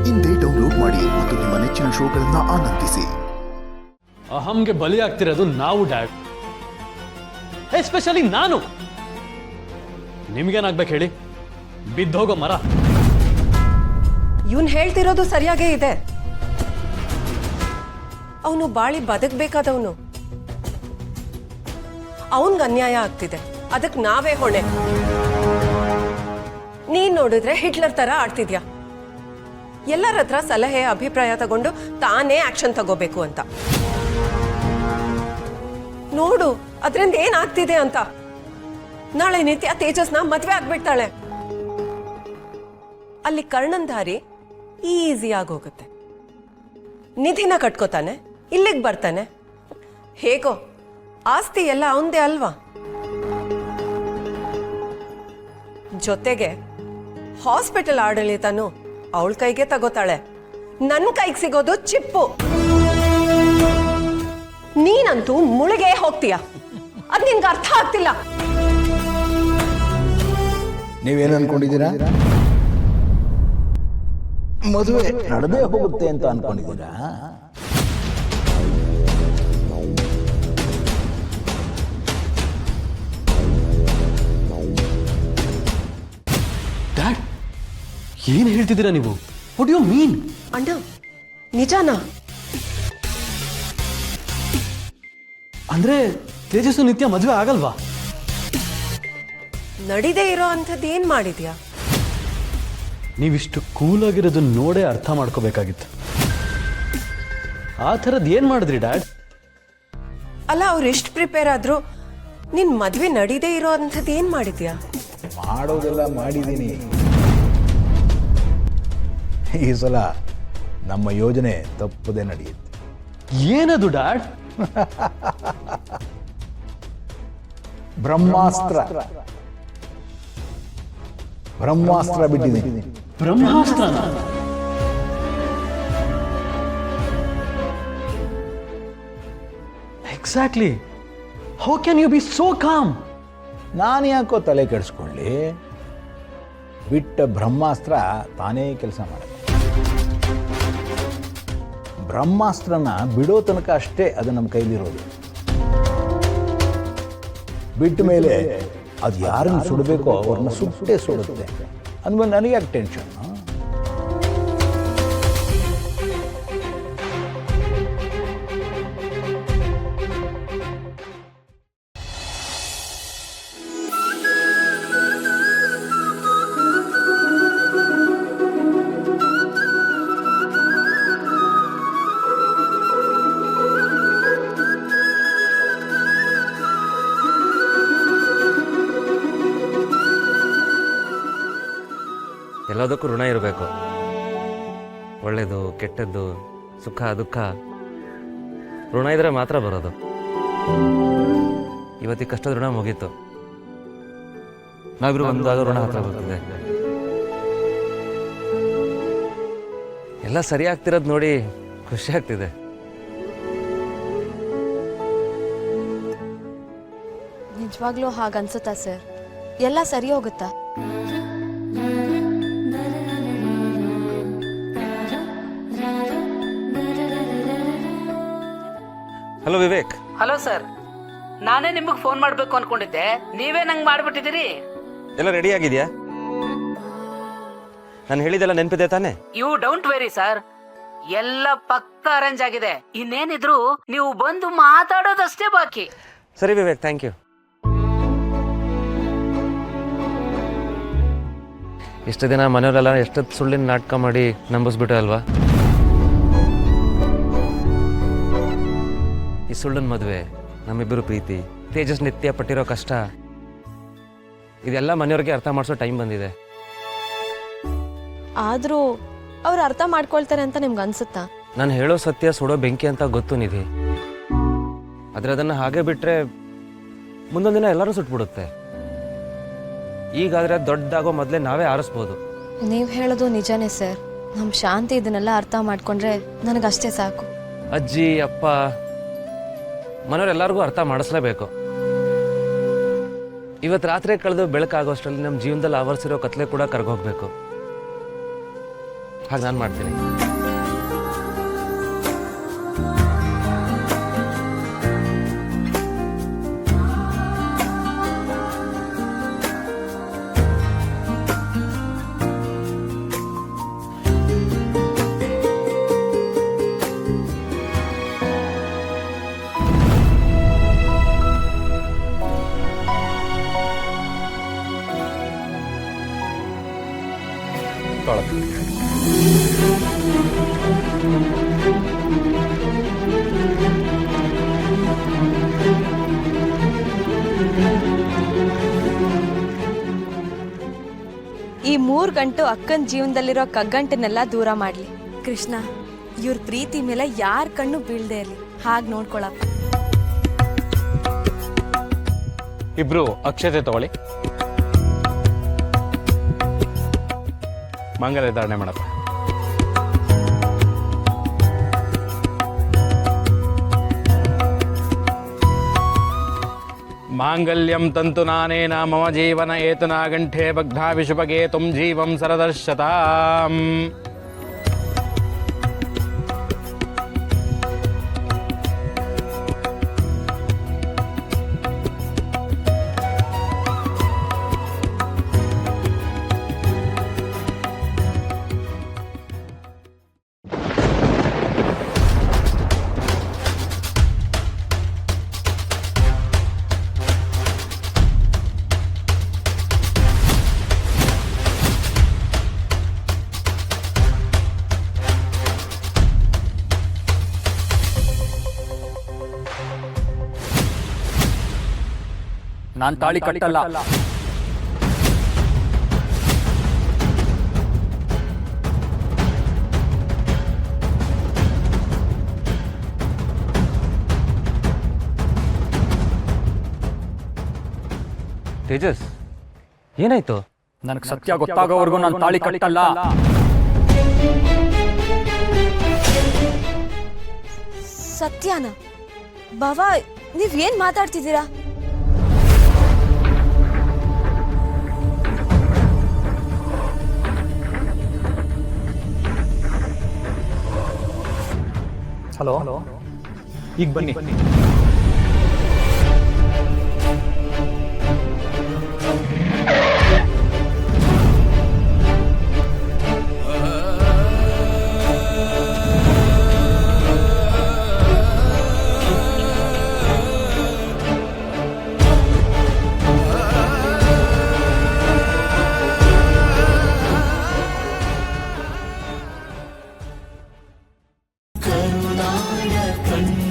ಇಂದೇ ಡೌನ್ಲೋಡ್ ಮಾಡಿ ಮತ್ತು ನಿಮ್ಮ ನೆಚ್ಚಿನ ಶೋಗಳನ್ನ ಆನಂದಿಸಿ. ಅಹಂಗೆ ಬಲಿ ಆಗ್ತಿರೋದು ನಾವು ಡ್ಯಾಡ್, ಎಸ್ಪೆಷಲಿ ನಾನು. ನಿಮ್ಗೇನಾಗ್ಬೇಕು ಹೇಳಿ? ಬಿದ್ದೋಗೋ ಮರ. ಇವನ್ ಹೇಳ್ತಿರೋದು ಸರಿಯಾಗೇ ಇದೆ. ಅವನು ಬಾಳಿ ಬದುಕಬೇಕಾದವನು. ಅವನ್ಗೆ ಅನ್ಯಾಯ ಆಗ್ತಿದೆ, ಅದಕ್ಕೆ ನಾವೇ ಹೊಣೆ. ನೀನ್ ನೋಡಿದ್ರೆ ಹಿಟ್ಲರ್ ತರ ಆಡ್ತಿದ್ಯಾ. ಎಲ್ಲರ ಹತ್ರ ಸಲಹೆ ಅಭಿಪ್ರಾಯ ತಗೊಂಡು ತಾನೇ ಆಕ್ಷನ್ ತಗೋಬೇಕು ಅಂತ. ನೋಡು ಅದ್ರಿಂದ ಏನಾಗ್ತಿದೆ ಅಂತ. ನಾಳೆ ನಿತ್ಯ ತೇಜಸ್ನ ಮದ್ವೆ ಆಗ್ಬಿಡ್ತಾಳೆ. ಅಲ್ಲಿ ಕರ್ಣನ್ ದಾರಿ ಈಸಿ ಆಗೋಗುತ್ತೆ. ನಿಧಿನ ಕಟ್ಕೋತಾನೆ, ಇಲ್ಲಿಗೆ ಬರ್ತಾನೆ. ಹೇಗೋ ಆಸ್ತಿ ಎಲ್ಲ ಅವಂದೇ ಅಲ್ವಾ. ಜೊತೆಗೆ ಹಾಸ್ಪಿಟಲ್ ಆಡಳಿತನು ಅವಳ ಕೈಗೆ ತಗೋತಾಳೆ. ನನ್ನ ಕೈಗೆ ಸಿಗೋದು ಚಿಪ್ಪು. ನೀನಂತೂ ಮುಳುಗೆ ಹೋಗ್ತೀಯ. ಅದ್ ನಿನ್ಗೆ ಅರ್ಥ ಆಗ್ತಿಲ್ಲ. ನೀವೇನು ಅನ್ಕೊಂಡಿದ್ದೀರಾ? ಮದುವೆ ನಡೆದೇ ಹೋಗುತ್ತೆ ಅಂತ ಅನ್ಕೊಂಡಿದ್ದೀರಾ? ಡ್ಯಾಡ್, ಏನ್ ಹೇಳ್ತಿದ್ದೀರಾ ನೀವು? What you mean? ಅಣ್ಣ ನಿಜಾನಾ? ಅಂದ್ರೆ ತೇಜಸ್ಸು ನಿತ್ಯ ಮದುವೆ ಆಗಲ್ವಾ? ನಡಿದೇ ಇರೋ ಅಂಥದ್ದು ಏನ್ ಮಾಡಿದ್ಯಾ? ನೀವಿಷ್ಟು ಕೂಲ್ ಆಗಿರೋದನ್ನ ನೋಡೇ ಅರ್ಥ ಮಾಡ್ಕೋಬೇಕಾಗಿತ್ತು. ಆ ಥರದ್ದು ಏನ್ ಮಾಡಿದ್ರಿ ಡ್ಯಾಡ್? ಅಲ್ಲ, ಅವ್ರು ಎಷ್ಟು ಪ್ರಿಪೇರ್ ಆದ್ರು ನಿನ್ ಮದ್ವೆ ನಡೀದೇ ಇರೋ ಅಂಥದ್ದು ಏನ್ ಮಾಡಿದ್ಯಾ? ಮಾಡೋದೆಲ್ಲ ಮಾಡಿದ್ದೀನಿ. ಈ ಸಲ ನಮ್ಮ ಯೋಜನೆ ತಪ್ಪದೆ ನಡೆಯುತ್ತೆ. ಏನದು ಡ್ಯಾಡ್? ಬ್ರಹ್ಮಾಸ್ತ್ರ. ಬ್ರಹ್ಮಾಸ್ತ್ರ ಬಿಟ್ಟಿದ್ದೀನಿ. Brahmastra? Exactly. How can you be so calm? ನಾನು ಯಾಕೋ ತಲೆ ಕೆಡಿಸ್ಕೊಳ್ಳಿ? ಬಿಟ್ಟ ಬ್ರಹ್ಮಾಸ್ತ್ರ ತಾನೇ ಕೆಲಸ ಮಾಡುತ್ತೆ. ಬ್ರಹ್ಮಾಸ್ತ್ರನ ಬಿಡೋ ತನಕ ಅಷ್ಟೇ ಅದು ನಮ್ಮ ಕೈಲಿರೋದು. ಬಿಟ್ಟ ಮೇಲೆ ಅದು ಯಾರನ್ನು ಸುಡಬೇಕೋ ಅವ್ರನ್ನ ಸುಟ್ಟೇ ಸುಡುತ್ತೆ. ಅಂದ್ಮೇಲೆ ನನಗೆ ಯಾಕೆ ಟೆನ್ಷನ್? ಎಲ್ಲದಕ್ಕೂ ಋಣ ಇರಬೇಕು. ಒಳ್ಳೆಯದು ಕೆಟ್ಟದ್ದು, ಸುಖ ದುಃಖ ಋಣ ಇದ್ರೆ ಮಾತ್ರ ಬರೋದು. ಇವತ್ತಿಗೆ ಕಷ್ಟದ ಋಣ ಮುಗೀತು. ನಾವಿಬ್ರು ಒಂದಾದ ಋಣ ಹತ್ರ ಬರ್ತಿದೆ. ಎಲ್ಲ ಸರಿ ಆಗ್ತಿರೋದು ನೋಡಿ ಖುಷಿ ಆಗ್ತಿದೆ. ನಿಜವಾಗ್ಲೂ ಹಾಗನ್ಸುತ್ತಾ ಸರ್? ಎಲ್ಲ ಸರಿ ಹೋಗುತ್ತಾ? ಹಲೋ ವಿವೇಕ್. ಹಲೋ ಸರ್, ನಾನೇ ನಿಮಗೆ ಫೋನ್ ಮಾಡಬೇಕು ಅನ್ಕೊಂಡಿದ್ದೆ, ನೀವೇ ನಂಗೆ ಮಾಡ್ಬಿಟ್ಟಿದ್ದೀರಿ. ಎಲ್ಲ ರೆಡಿ ಆಗಿದೆಯಾ? ನಾನು ಹೇಳಿದೆಲ್ಲ ನೆನಪಿದೆ ತಾನೆ? ಯು ಡೋಂಟ್ ವೆರಿ ಸರ್, ಎಲ್ಲ ಪಕ್ಕ ಅರೇಂಜ್ ಆಗಿದೆ. ಇನ್ನೇನಿದ್ರು ನೀವು ಬಂದು ಮಾತಾಡೋದಷ್ಟೇ ಬಾಕಿ. ಸರಿ ವಿವೇಕ್, ಥ್ಯಾಂಕ್ ಯು. ಇಷ್ಟು ದಿನ ಮನೆಯವರೆಲ್ಲ ಎಷ್ಟೊತ್ತು ಸುಳ್ಳಿನ ನಾಟಕ ಮಾಡಿ ನಂಬಿಸ್ಬಿಟ್ಟು ಅಲ್ವಾ? ಈ ಸುಳ್ಳನ ಮದುವೆ, ನಮ್ಮಿಬ್ಬರು ಪ್ರೀತಿ, ತೇಜಸ್ ನಿತ್ಯ ಪಟ್ಟಿರೋ ಕಷ್ಟ, ಇದೆಲ್ಲ ಮನೆಯವ್ರಿಗೆ ಅರ್ಥ ಮಾಡಿಸೋ ಟೈಮ್ ಬಂದಿದೆ. ಆದರೂ ಅವ್ರು ಅರ್ಥ ಮಾಡ್ಕೊಳ್ತಾರೆ ಅಂತ ನಿಮ್ಗೆ ಅನ್ಸುತ್ತಾ? ನಾನು ಹೇಳೋ ಸತ್ಯ ಸುಡೋ ಬೆಂಕಿ ಅಂತ ಗೊತ್ತು ನಿಧಿ. ಆದರೆ ಅದನ್ನು ಹಾಗೆ ಬಿಟ್ಟರೆ ಮುಂದೊಂದು ದಿನ ಎಲ್ಲರೂ ಸುಟ್ಬಿಡುತ್ತೆ. ಈಗಾದರೆ ದೊಡ್ಡದಾಗೋ ಮೊದಲೇ ನಾವೇ ಆರಿಸ್ಬೋದು. ನೀವು ಹೇಳೋದು ನಿಜಾನೇ ಸರ್. ನಮ್ಮ ಶಾಂತಿ ಇದನ್ನೆಲ್ಲ ಅರ್ಥ ಮಾಡ್ಕೊಂಡ್ರೆ ನನಗಷ್ಟೇ ಸಾಕು. ಅಜ್ಜಿ ಅಪ್ಪ ಮನೆಯವರೆಲ್ಲರಿಗೂ ಅರ್ಥ ಮಾಡಿಸ್ಲೇಬೇಕು. ಇವತ್ತು ರಾತ್ರಿ ಕಳೆದು ಬೆಳಕಾಗೋಷ್ಟರಲ್ಲಿ ನಮ್ಮ ಜೀವನದಲ್ಲಿ ಆವರಿಸಿರೋ ಕತ್ಲೆ ಕೂಡ ಕರ್ಗೋಗ್ಬೇಕು. ಹಾಗೆ ನಾನು ಮಾಡ್ತೀನಿ. ಈ 3 ಗಂಟು ಅಕ್ಕನ ಜೀವನದಲ್ಲಿರೋ ಕಗ್ಗಂಟನ್ನೆಲ್ಲ ದೂರ ಮಾಡ್ಲಿ ಕೃಷ್ಣ. ಇವ್ರ ಪ್ರೀತಿ ಮೇಲೆ ಯಾರ ಕಣ್ಣು ಬೀಳ್ದೆ ಇರಲಿ, ಹಾಗೆ ನೋಡ್ಕೊಳಪ್ಪ. ಇಬ್ರು ಅಕ್ಷತೆ ತಗೊಳ್ಳಿ, ಮಂಗಲ ಧಾರಣೆ ಮಾಡಪ್ಪ. ಮಾಂಗಲ್ಯಂ ತಂತು ನಾನೇನ ಮಮ ಜೀವನ ಏತನಾ ಕಂಠೆ ಬಗ್ಧಾ ವಿಶುಭಗೆ ತುಂ ಜೀವಂ ಸರದರ್ಶತಾಂ. ನಾನ್ ತಾಳಿ ಕಟ್ಟಲ್ಲ. ತೇಜಸ್, ಏನಾಯ್ತು? ನನಗೆ ಸತ್ಯ ಗೊತ್ತಾಗೋವರೆಗೂ ನಾನು ತಾಳಿ ಕಟ್ಟಲ್ಲ. ಸತ್ಯನ ಬಾವಾ, ನೀವೇನ್ ಮಾತಾಡ್ತಿದ್ದೀರಾ? ಹಲೋ, ಈಗ ಬನ್ನಿ. ಕರುನಾಡ ಕಣ್ಣ